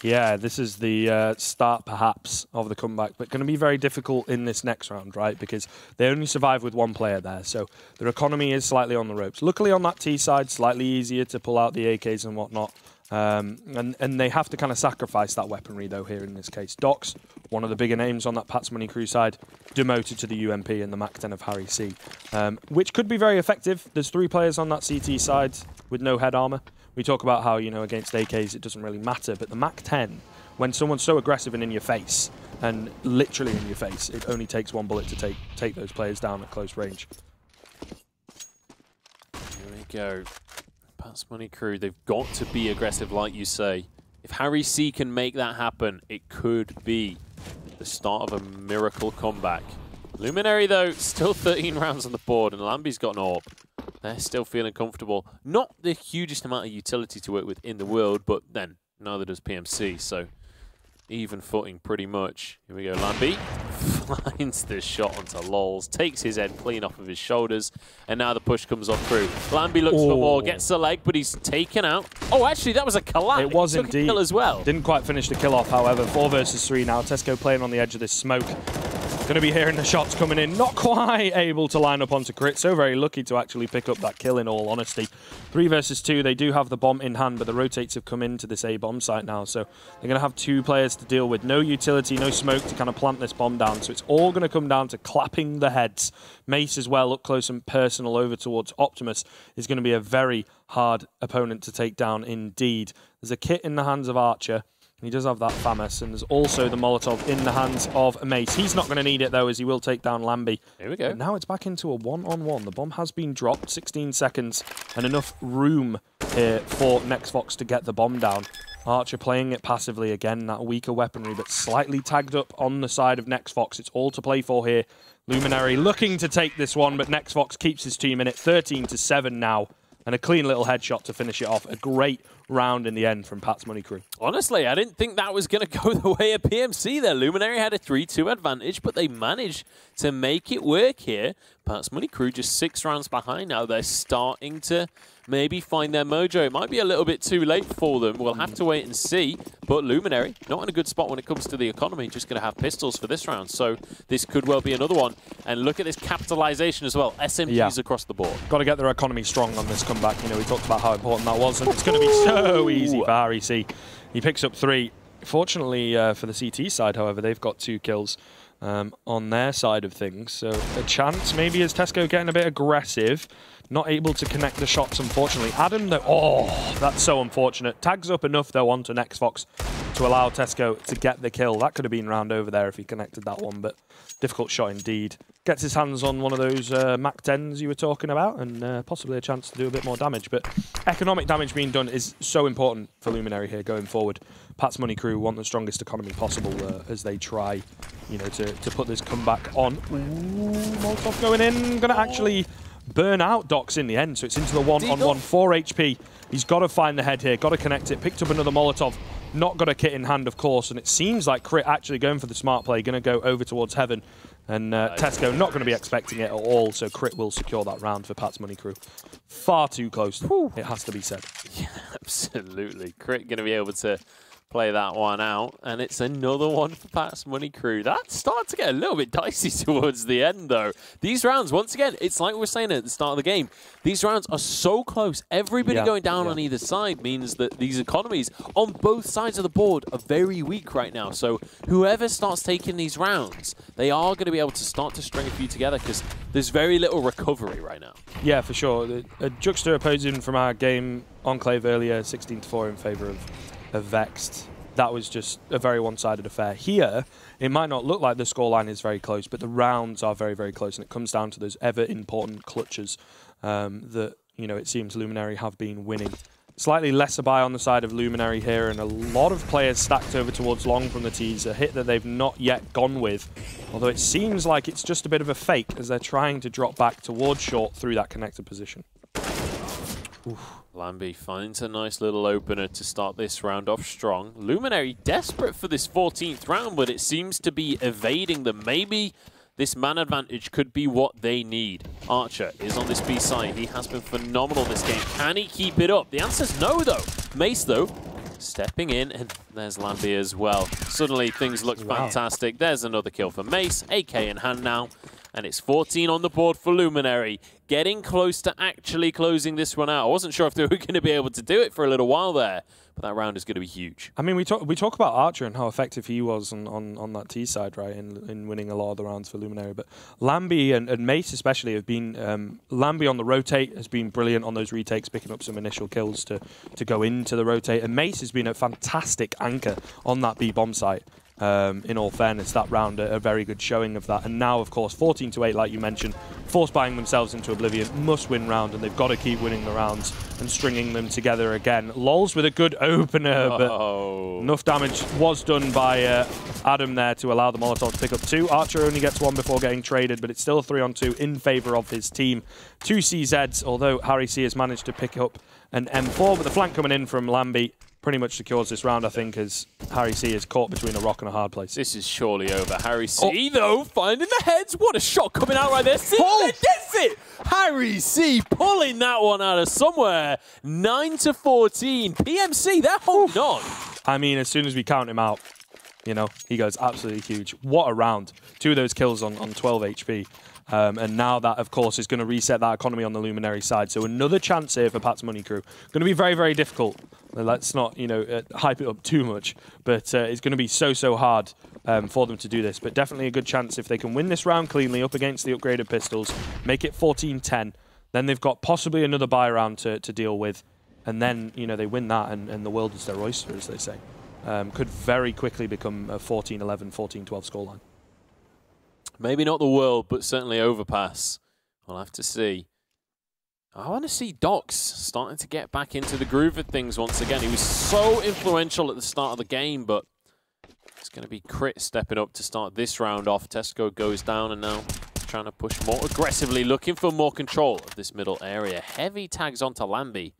Yeah, this is the start, perhaps, of the comeback, but going to be very difficult in this next round, right? Because they only survive with 1 player there, so their economy is slightly on the ropes. Luckily, on that T side, slightly easier to pull out the AKs and whatnot. And they have to kind of sacrifice that weaponry, though, here in this case. Docs, one of the bigger names on that Pat's Money Crew side, demoted to the UMP in the MAC-10 of Harry C, which could be very effective. There's 3 players on that CT side with no head armor. We talk about how, you know, against AKs it doesn't really matter, but the MAC-10, when someone's so aggressive and in your face, and literally in your face, it only takes 1 bullet to take those players down at close range. Here we go. Pat's Money Crew, they've got to be aggressive, like you say. If Harry C can make that happen, it could be the start of a miracle comeback. Luminary, though, still 13 rounds on the board, and Lambie's got an AWP. They're still feeling comfortable. Not the hugest amount of utility to work with in the world, but then neither does PMC, so even footing pretty much. Here we go, Lambie finds the shot onto Lols, takes his head clean off of his shoulders, and now the push comes off through. Lambie looks for more, gets the leg, but he's taken out. Oh, actually, that was a collapse. It was indeed. A kill as well. Didn't quite finish the kill off, however. 4 versus 3 now. Tesco playing on the edge of this smoke. Going to be hearing the shots coming in. Not quite able to line up onto Crit. So very lucky to actually pick up that kill, in all honesty. 3 versus 2. They do have the bomb in hand, but the rotates have come into this A bomb site now. So they're going to have 2 players to deal with. No utility, no smoke to kind of plant this bomb down. So it's all going to come down to clapping the heads. Mace as well, up close and personal over towards Optimus, is going to be a very hard opponent to take down indeed. There's a kit in the hands of Archer. He does have that FAMAS, and there's also the Molotov in the hands of Mace. He's not going to need it, though, as he will take down Lambie. Here we go. And now it's back into a one-on-one. The bomb has been dropped, 16 seconds, and enough room here for NextFox to get the bomb down. Archer playing it passively again, that weaker weaponry, but slightly tagged up on the side of NextFox. It's all to play for here. Luminary looking to take this one, but NextFox keeps his team in it, 13-7 now. And a clean little headshot to finish it off. A great round in the end from Pat's Money Crew. Honestly, I didn't think that was going to go the way of PMC there. Luminary had a 3-2 advantage, but they managed to make it work here. Pat's Money Crew just 6 rounds behind now. They're starting to maybe find their mojo. It might be a little bit too late for them. We'll have to wait and see. But Luminary, not in a good spot when it comes to the economy, just going to have pistols for this round. So this could well be another one. And look at this capitalization as well. SMGs across the board. Got to get their economy strong on this comeback. You know, we talked about how important that was, and it's going to be so easy for REC. He picks up 3. Fortunately for the CT side, however, they've got 2 kills on their side of things. So a chance maybe is Tesco getting a bit aggressive. Not able to connect the shots, unfortunately. Adam, though, oh, that's so unfortunate. Tags up enough, though, onto NextFox to allow Tesco to get the kill. That could have been round over there if he connected that one, but difficult shot indeed. Gets his hands on one of those Mac 10s you were talking about, and possibly a chance to do a bit more damage. But economic damage being done is so important for Luminary here going forward. Pat's Money Crew want the strongest economy possible as they try, you know, to put this comeback on. Ooh, Molotov going in, going to actually burn out Dox in the end, so it's into the one-on-one, 4 HP. He's got to find the head here, got to connect it, picked up another Molotov, not got a kit in hand, of course, and it seems like Crit actually going for the smart play, going to go over towards Heaven, and Tesco not going to be expecting it at all, so Crit will secure that round for Pat's Money Crew. Far too close, it has to be said. Yeah, absolutely. Crit going to be able to play that one out, and it's another one for Pat's Money Crew. That started to get a little bit dicey towards the end, though. These rounds, once again, it's like we were saying at the start of the game, these rounds are so close. Everybody going down on either side means that these economies on both sides of the board are very weak right now. So whoever starts taking these rounds, they are going to be able to start to string a few together because there's very little recovery right now. Yeah, for sure. A juxtaposing from our game Enclave earlier, 16-4 in favour of Vexed. That was just a very one-sided affair. Here, it might not look like the scoreline is very close, but the rounds are very, very close, and it comes down to those ever-important clutches that, you know, it seems Luminary have been winning. Slightly lesser buy on the side of Luminary here, and a lot of players stacked over towards long from the tees, a hit that they've not yet gone with, although it seems like it's just a bit of a fake as they're trying to drop back towards short through that connected position. Oof. Lambie finds a nice little opener to start this round off strong. Luminary desperate for this 14th round, but it seems to be evading them. Maybe this man advantage could be what they need. Archer is on this B side. He has been phenomenal this game. Can he keep it up? The answer's no, though. Mace, though, stepping in, and there's Lambie as well. Suddenly, things look fantastic. There's another kill for Mace. AK in hand now. And it's 14 on the board for Luminary. Getting close to actually closing this one out. I wasn't sure if they were going to be able to do it for a little while there, but that round is going to be huge. I mean, we talk about Archer and how effective he was on that T side, right, in winning a lot of the rounds for Luminary. But Lambie and Mace especially have been... Lambie on the rotate has been brilliant on those retakes, picking up some initial kills to go into the rotate. And Mace has been a fantastic anchor on that B-bomb site. In all fairness, that round, a very good showing of that. And now, of course, 14-8, like you mentioned, force buying themselves into oblivion, must-win round, and they've got to keep winning the rounds and stringing them together again. Lols with a good opener, but enough damage was done by Adam there to allow the Molotov to pick up 2. Archer only gets 1 before getting traded, but it's still 3-on-2 in favour of his team. 2 CZs, although Harry C has managed to pick up an M4, but the flank coming in from Lambie pretty much secures this round, I think, as Harry C is caught between a rock and a hard place. This is surely over. Harry C, though, finding the heads. What a shot coming out right there. See, gets it! Harry C pulling that one out of somewhere. 9-14. PMC, they're holding on. I mean, as soon as we count him out, You know, he goes absolutely huge. What a round. 2 of those kills on 12 HP. And now that, of course, is going to reset that economy on the Luminary side. So another chance here for Pat's Money Crew. Going to be very, very difficult. Let's not, you know, hype it up too much. But it's going to be so hard for them to do this. But definitely a good chance if they can win this round cleanly up against the upgraded pistols, make it 14-10. Then they've got possibly another buy round to deal with. And then, you know, they win that and the world is their oyster, as they say. Could very quickly become a 14-11, 14-12 scoreline. Maybe not the world, but certainly Overpass. We'll have to see. I want to see Dox starting to get back into the groove of things once again. He was so influential at the start of the game, but it's going to be Crit stepping up to start this round off. Tesco goes down and now trying to push more aggressively, looking for more control of this middle area. Heavy tags onto Lambie.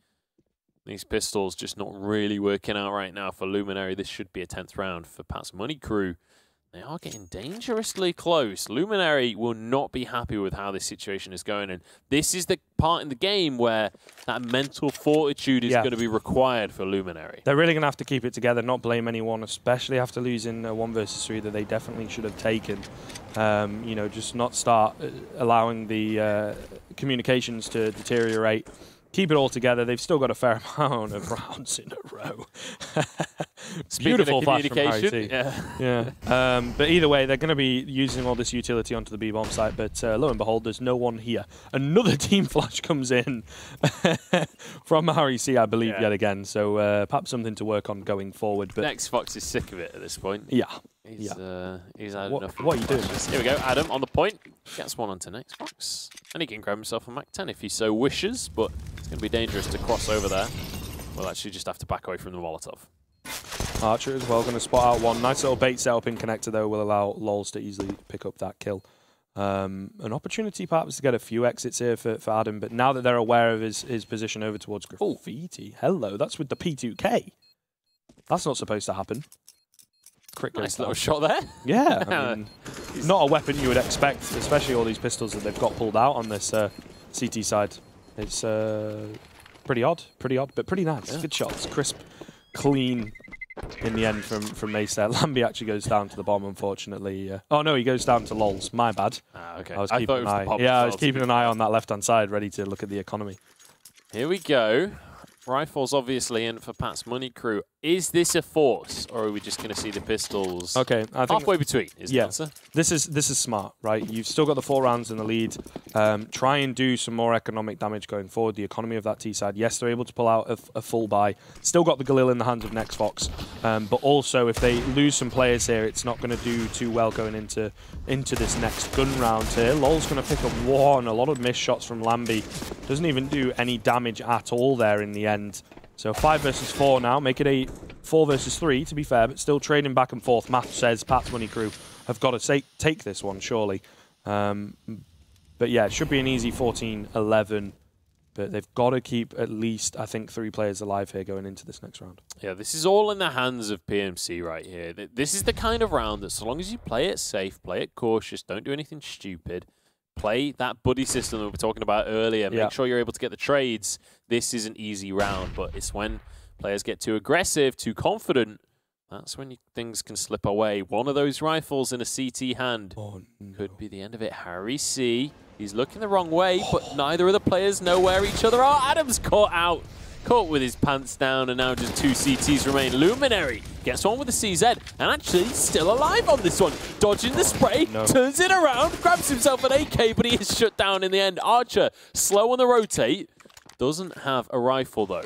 These pistols just not really working out right now for Luminary. This should be a 10th round for Pat's Money Crew. They are getting dangerously close. Luminary will not be happy with how this situation is going. And this is the part in the game where that mental fortitude is going to be required for Luminary. They're really going to have to keep it together, not blame anyone, especially after losing 1 versus 3 that they definitely should have taken. You know, just not start allowing the communications to deteriorate. Keep it all together. They've still got a fair amount of rounds in a row. Beautiful flash from Harry C. Yeah. But either way, they're going to be using all this utility onto the B-bomb site. But lo and behold, there's no one here. Another team flash comes in from Harry C, I believe, yet again. So perhaps something to work on going forward. But Xfox is sick of it at this point. Yeah. He's had enough. What are you doing? Here we go. Adam on the point. Gets one onto Xbox. And he can grab himself a MAC-10 if he so wishes, but it's going to be dangerous to cross over there. We'll actually just have to back away from the Molotov. Archer as well, going to spot out one. Nice little bait setup in connector, though, will allow Lols to easily pick up that kill. An opportunity perhaps to get a few exits here for Adam, but now that they're aware of his position over towards Graffiti. Hello, that's with the P2K. That's not supposed to happen. Nice little shot there. Yeah, I mean, not a weapon you would expect, especially all these pistols that they've got pulled out on this CT side. It's pretty odd, but pretty nice. Yeah. Good shots, crisp, clean in the end from Mace there. Lambie actually goes down to the bomb, unfortunately. Oh no, he goes down to Lols. My bad. Okay. I was keeping an eye. Yeah, I was keeping an eye on that left-hand side, ready to look at the economy. Here we go. Rifles obviously in for Pat's Money Crew. Is this a force, or are we just going to see the pistols? Okay, I think halfway between is the answer. This is smart, right? You've still got the 4 rounds in the lead. Try and do some more economic damage going forward. The economy of that T side. Yes, they're able to pull out a full buy. Still got the Galil in the hands of Nextfox. But also, if they lose some players here, it's not going to do too well going into this next gun round here. Lol's going to pick up 1. A lot of missed shots from Lambie. Doesn't even do any damage at all there in the end. So 5 versus 4 now, make it a 4 versus 3 to be fair, but still trading back and forth. Matt says Pat's Money Crew have got to take this one, surely. But yeah, it should be an easy 14-11, but they've got to keep at least, I think, 3 players alive here going into this next round. Yeah, this is all in the hands of PMC right here. This is the kind of round that so long as you play it safe, play it cautious, don't do anything stupid, play that buddy system that we were talking about earlier. Make sure you're able to get the trades. This is an easy round, but it's when players get too aggressive, too confident, that's when things can slip away. One of those rifles in a CT hand could be the end of it. Harry C, he's looking the wrong way, but neither of the players know where each other are. Adam's caught with his pants down, and now just 2 CTs remain. Luminary gets on with the CZ, and actually he's still alive on this one. Dodging the spray, turns it around, grabs himself an AK, but he is shut down in the end. Archer, slow on the rotate, doesn't have a rifle though.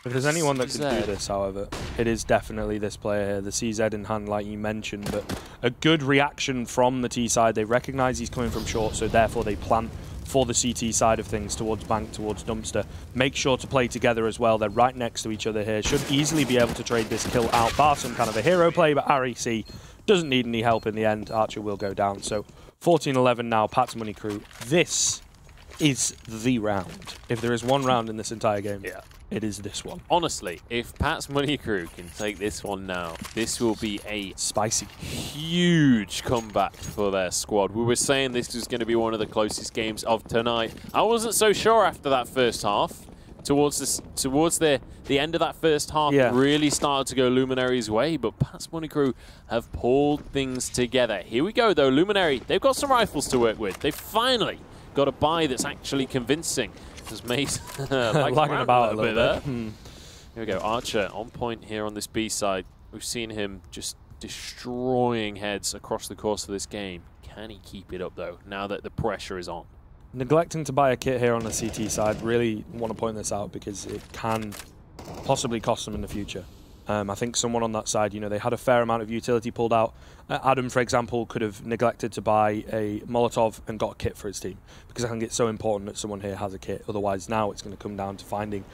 If there's anyone that can do this, however, it is definitely this player here, the CZ in hand, like you mentioned, but a good reaction from the T side. They recognize he's coming from short, so therefore they plant for the CT side of things towards Bank, towards Dumpster. Make sure to play together as well. They're right next to each other here. Should easily be able to trade this kill out, bar some kind of a hero play, but Harry C doesn't need any help in the end. Archer will go down. So 14-11 now, Pat's Money Crew. This is the round. If there is one round in this entire game, it is this one. Honestly, if Pat's Money Crew can take this one now, this will be a spicy, huge comeback for their squad. We were saying this was going to be one of the closest games of tonight. I wasn't so sure after that first half. towards the end of that first half, really started to go Luminary's way, but Pats Money Crew have pulled things together. Here we go, though. Luminary, they've got some rifles to work with. They've finally got a buy that's actually convincing. As Mace lagging about a little bit there. Here we go. Archer on point here on this B side. We've seen him just destroying heads across the course of this game. Can he keep it up, though, now that the pressure is on? Neglecting to buy a kit here on the CT side, really want to point this out because it can possibly cost them in the future. I think someone on that side, they had a fair amount of utility pulled out. Adam, for example, could have neglected to buy a Molotov and got a kit for his team, because I think it's so important that someone here has a kit. Otherwise, now it's going to come down to finding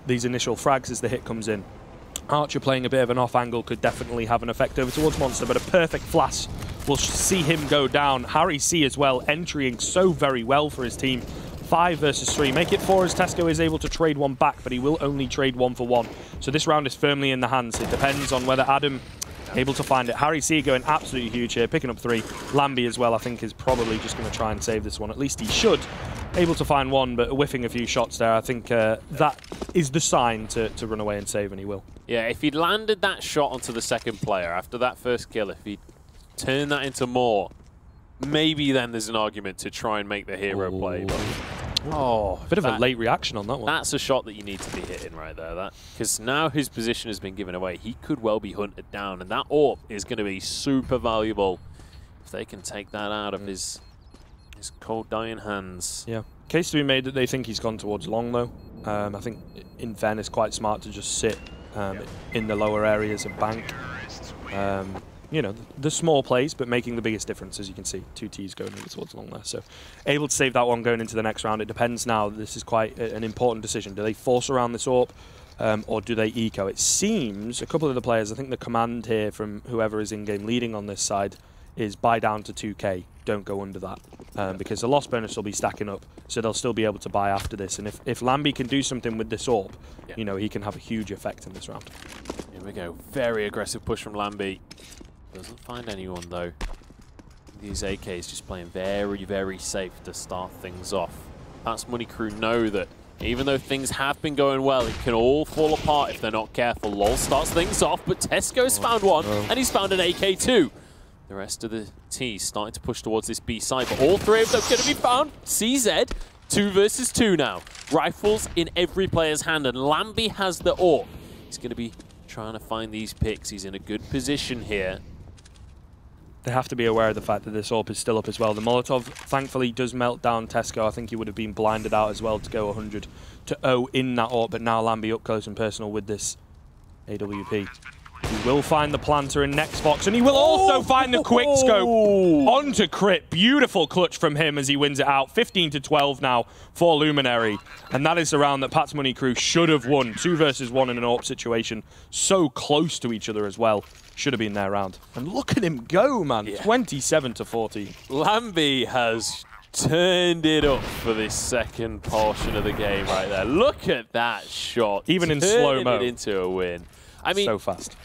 these initial frags as the hit comes in. Archer playing a bit of an off angle could definitely have an effect over towards Monster, but a perfect flash will see him go down. Harry C as well, entering so very well for his team. 5 versus 3. Make it 4 as Tesco is able to trade one back, but he will only trade 1 for 1. So this round is firmly in the hands. It depends on whether Adam able to find it. Harry C going absolutely huge here, picking up 3. Lambie as well, I think, is probably just going to try and save this one. At least he should. Able to find 1, but whiffing a few shots there. I think that is the sign to run away and save, and he will. Yeah, if he'd landed that shot onto the second player after that first kill, if he'd turned that into more, maybe then there's an argument to try and make the hero play. But bit of a late reaction on that one. That's a shot that you need to be hitting right there. Because now his position has been given away. He could well be hunted down, and that AWP is going to be super valuable if they can take that out of his cold, dying hands. Yeah. Case to be made that they think he's gone towards long, though. I think, in fairness, quite smart to just sit in the lower areas of bank. The small plays, but making the biggest difference, as you can see. 2 Ts going over towards long there. So able to save that one going into the next round. It depends now. This is quite an important decision. Do they force around this AWP, or do they eco? It seems a couple of the players, I think the command here from whoever is in-game leading on this side is buy down to 2k. Don't go under that, because the loss bonus will be stacking up, so they'll still be able to buy after this. And if Lambie can do something with this AWP, he can have a huge effect in this round. Here we go. Very aggressive push from Lambie. Doesn't find anyone, though. These AKs just playing very, very safe to start things off. Pats Money Crew know that even though things have been going well, it can all fall apart if they're not careful. LOL starts things off, but Tesco's found one, and he's found an AK too. The rest of the T's starting to push towards this B side, but all 3 of them going to be found. CZ, 2 versus 2 now. Rifles in every player's hand, and Lambie has the AWP. He's going to be trying to find these picks. He's in a good position here. They have to be aware of the fact that this AWP is still up as well. The Molotov, thankfully, does melt down Tesco. I think he would have been blinded out as well to go 100-0 in that AWP, but now Lambie up close and personal with this AWP. He will find the planter in next box, and he will also find the quick scope onto Crit. Beautiful clutch from him as he wins it out. 15-12 now for Luminary, and that is the round that Pats Money Crew should have won. 2 versus 1 in an AWP situation, so close to each other as well. Should have been their round. And look at him go, man. 27-40. Lambie has turned it up for this second portion of the game right there. Look at that shot. Even in slow-mo. Turning it into a win. I mean, so fast.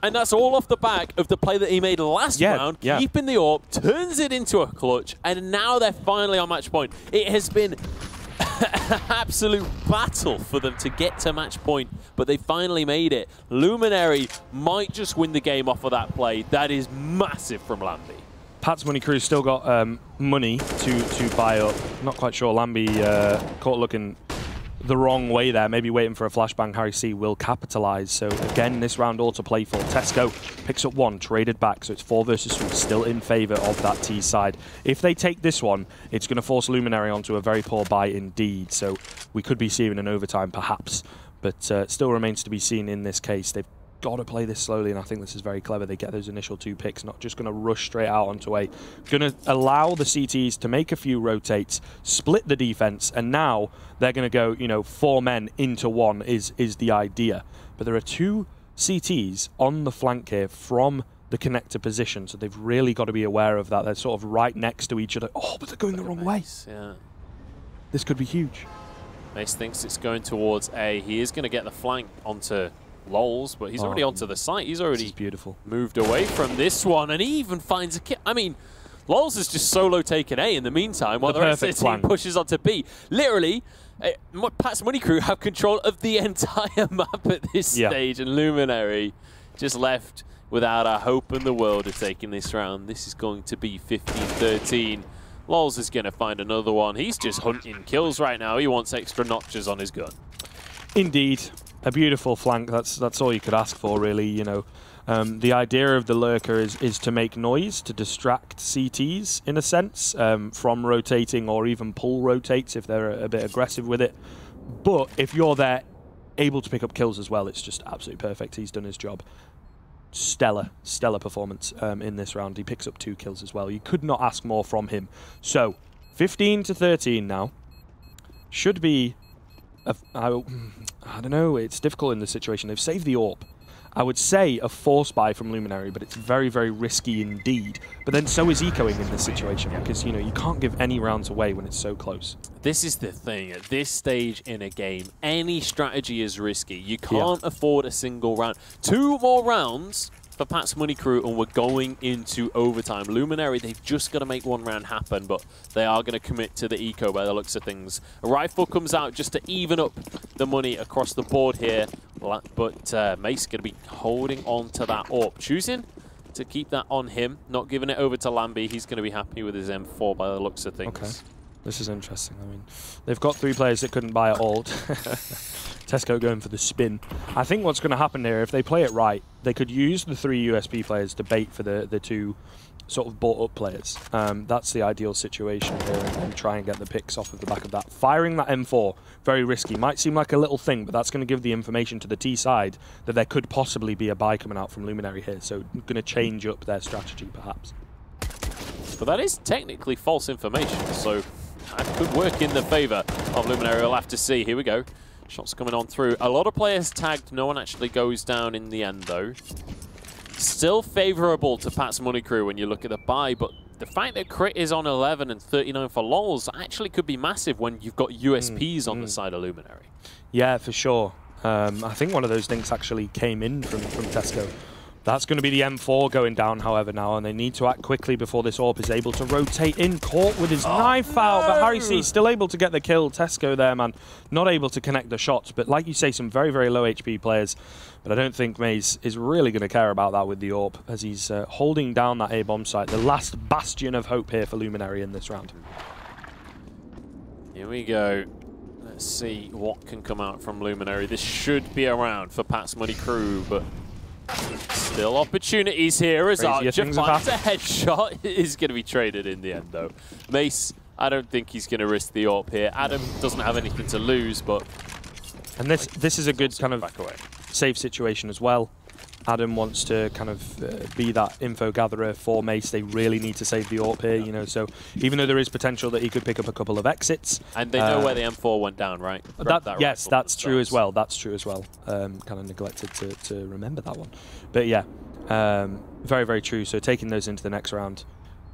And that's all off the back of the play that he made last round, keeping the AWP, turns it into a clutch, and now they're finally on match point. It has been an absolute battle for them to get to match point, but they finally made it. Luminary might just win the game off of that play. That is massive from Lambie. Pats Money Crew's still got money to buy up. Not quite sure. Lambie caught looking the wrong way there, maybe waiting for a flashbang. Harry C will capitalize. So again, this round all to play for. Tesco picks up 1, traded back, so it's 4 versus 3, still in favor of that T side. If they take this one, it's going to force Luminary onto a very poor buy indeed, so we could be seeing an overtime perhaps, but still remains to be seen in this case. They've got to play this slowly, and I think this is very clever. They get those initial 2 picks, not just going to rush straight out onto A. Going to allow the CTs to make a few rotates, split the defense, and now they're going to go, 4 men into 1 is the idea. But there are 2 CTs on the flank here from the connector position, so they've really got to be aware of that. They're sort of right next to each other. Oh, but they're going the wrong way. Yeah. This could be huge. Mace thinks it's going towards A. He is going to get the flank onto LOLs, but he's already onto the site. He's already beautiful. Moved away from this one, and he even finds a kill. I mean, Lols has just solo taken A in the meantime, while the rest of the team pushes on to B. Literally, Pat's Money Crew have control of the entire map at this stage, and Luminary just left without a hope in the world of taking this round. This is going to be 15-13. Lols is going to find another one. He's just hunting kills right now. He wants extra notches on his gun. Indeed. A beautiful flank. That's all you could ask for, really, you know. The idea of the Lurker is to make noise, to distract CTs, in a sense, from rotating or even pull rotates if they're a bit aggressive with it. But if you're there able to pick up kills as well, it's just absolutely perfect. He's done his job. Stellar performance in this round. He picks up 2 kills as well. You could not ask more from him. So, 15-13 now. Should be... I don't know, it's difficult in this situation. They've saved the AWP. I would say a force buy from Luminary, but it's very, very risky indeed. But then so is ecoing in this situation, because, you know, you can't give any rounds away when it's so close. This is the thing. At this stage in a game, any strategy is risky. You can't afford a single round. 2 more rounds for Pat's Money Crew, and we're going into overtime. Luminary, they've just got to make 1 round happen, but they are going to commit to the eco by the looks of things. A rifle comes out just to even up the money across the board here, but Mace going to be holding on to that AWP. Choosing to keep that on him, not giving it over to Lambie. He's going to be happy with his M4 by the looks of things. Okay. This is interesting. I mean, they've got 3 players that couldn't buy at all. Tesco going for the spin. I think what's going to happen here, if they play it right, they could use the 3 USP players to bait for the 2 sort of bought-up players. That's the ideal situation here, and try and get the picks off of the back of that. Firing that M4, very risky. Might seem like a little thing, but that's going to give the information to the T side that there could possibly be a buy coming out from Luminary here, so going to change up their strategy, perhaps. But that is technically false information, so that could work in the favour of Luminary. We'll have to see. Here we go. Shots coming on through. A lot of players tagged. No one actually goes down in the end, though. Still favourable to Pat's Money Crew when you look at the buy, but the fact that Crit is on 11 and 39 for Lols actually could be massive when you've got USPs on the side of Luminary. Yeah, for sure. I think one of those things actually came in from Tesco. That's going to be the M4 going down, however, now, and they need to act quickly before this AWP is able to rotate in. Caught with his knife out, but Harry C still able to get the kill. Tesco there, man, not able to connect the shots. But like you say, some very, very low HP players. But I don't think Maze is really going to care about that with the AWP, as he's holding down that A-bomb site. The last bastion of hope here for Luminary in this round. Here we go. Let's see what can come out from Luminary. This should be a round for Pat's Money Crew, but still opportunities here as Archer finds a headshot. Is going to be traded in the end, though. Mace, I don't think he's going to risk the AWP here. Adam doesn't have anything to lose, but... And this is a good kind of safe situation as well. Adam wants to kind of be that info gatherer for Mace. They really need to save the AWP here, you know. So even though there is potential that he could pick up a couple of exits, and they know where the M4 went down, right? Yes, that's true as well. That's true as well. Kind of neglected to remember that one, but yeah, very, very true. So taking those into the next round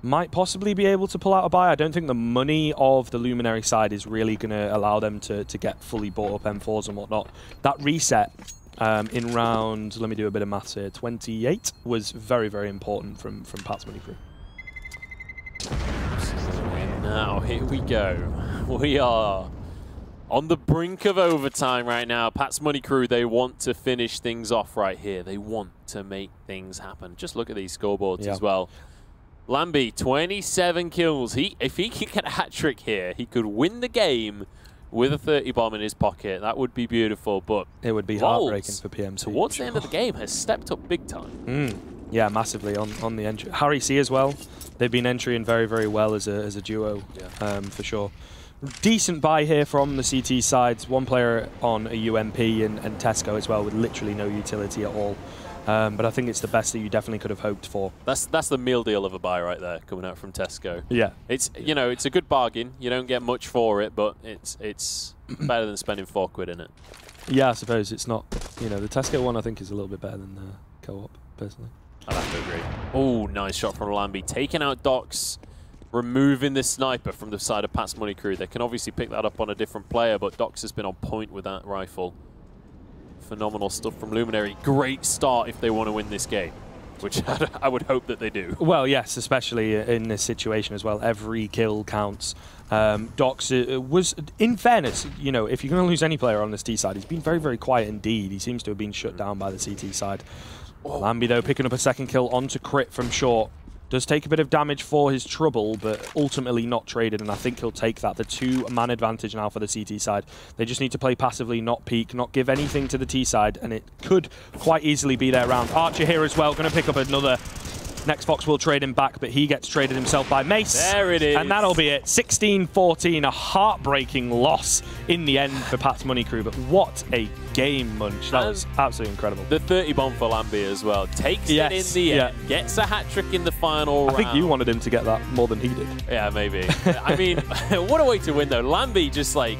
might possibly be able to pull out a buy. I don't think the money of the Luminary side is really going to allow them to get fully bought up M4s and whatnot. That reset in round, let me do a bit of maths here, 28 was very, very important from Pat's Money Crew. Now, here we go. We are on the brink of overtime right now. Pat's Money Crew, they want to finish things off right here. They want to make things happen. Just look at these scoreboards as well. Lambie, 27 kills. If he can get a hat-trick here, he could win the game with a 30 bomb in his pocket. That would be beautiful, but it would be heartbreaking for PMC. Towards the end of the game, has stepped up big time. Yeah, massively on the entry. Harry C as well. They've been entering very, very well as a duo, for sure. Decent buy here from the CT sides. One player on a UMP and Tesco as well with literally no utility at all. But I think it's the best that you definitely could have hoped for. That's the meal deal of a buy right there, coming out from Tesco. Yeah, it's it's a good bargain. You don't get much for it, but it's better than spending £4 in it. Yeah, I suppose it's not. The Tesco one I think is a little bit better than the co-op personally. I'd have to agree. Oh, nice shot from Lambie, taking out Docs, removing the sniper from the side of Pat's Money Crew. They can obviously pick that up on a different player, but Docs has been on point with that rifle. Phenomenal stuff from Luminary. Great start if they want to win this game. which I would hope that they do. Well, yes, especially in this situation as well. Every kill counts. Dox was, in fairness, you know, if you're going to lose any player on this T side, he's been very, very quiet indeed. He seems to have been shut down by the CT side. Lambi, though, picking up a second kill onto Crit from short. Does take a bit of damage for his trouble, but ultimately not traded, and I think he'll take that. The 2-man advantage now for the CT side. They just need to play passively, not peek, not give anything to the T side, and it could quite easily be their round. Archer here as well, going to pick up another. Next Fox will trade him back, but he gets traded himself by Mace. There it is. And that'll be it. 16-14, a heartbreaking loss in the end for Pat's Money Crew, but what a game, Munch. That was absolutely incredible. The 30 bomb for Lambi as well. Takes it in the end. Gets a hat-trick in the final round. I think you wanted him to get that more than he did. Yeah, maybe. I mean, what a way to win, though. Lambi just, like,